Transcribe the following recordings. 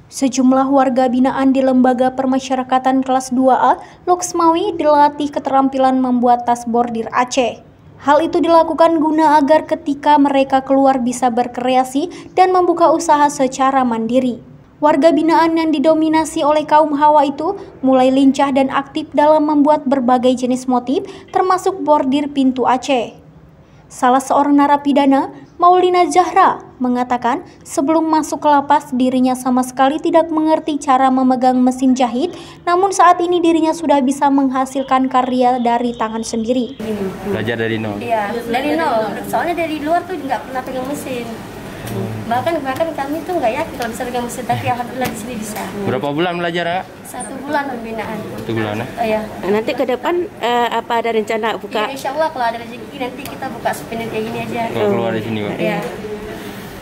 Sejumlah warga binaan di Lembaga Permasyarakatan Kelas 2A, Loksmawi, dilatih keterampilan membuat tas bordir Aceh. Hal itu dilakukan guna agar ketika mereka keluar bisa berkreasi dan membuka usaha secara mandiri. Warga binaan yang didominasi oleh kaum Hawa itu mulai lincah dan aktif dalam membuat berbagai jenis motif, termasuk bordir pintu Aceh. Salah seorang narapidana, Maulina Zahra, mengatakan sebelum masuk ke lapas dirinya sama sekali tidak mengerti cara memegang mesin jahit, namun saat ini dirinya sudah bisa menghasilkan karya dari tangan sendiri. Belajar dari nol? Iya, dari nol. Soalnya dari luar tuh nggak pernah pegang mesin. Bahkan kami tuh nggak yakin kalau bisa pegang mesin, tapi alhamdulillah di sini bisa. Berapa bulan belajar? 1 bulan pembinaan. 1 bulan ya? Oh ya. Nanti ke depan apa ada rencana buka? Ya, insya Allah kalau ada rezeki nanti kita buka souvenir kayak gini aja. Kalau keluar di sini, Pak. Iya.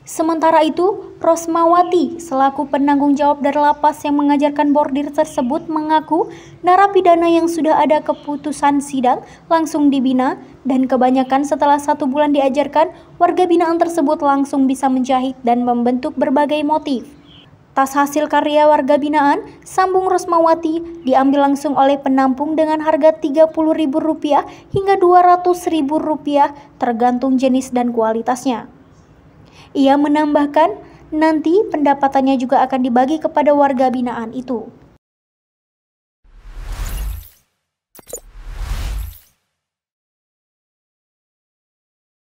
Sementara itu, Rosmawati selaku penanggung jawab dari lapas yang mengajarkan bordir tersebut mengaku narapidana yang sudah ada keputusan sidang langsung dibina dan kebanyakan setelah 1 bulan diajarkan, warga binaan tersebut langsung bisa menjahit dan membentuk berbagai motif. Tas hasil karya warga binaan, sambung Rosmawati, diambil langsung oleh penampung dengan harga Rp30.000 hingga Rp200.000 tergantung jenis dan kualitasnya. Ia menambahkan, nanti pendapatannya juga akan dibagi kepada warga binaan itu.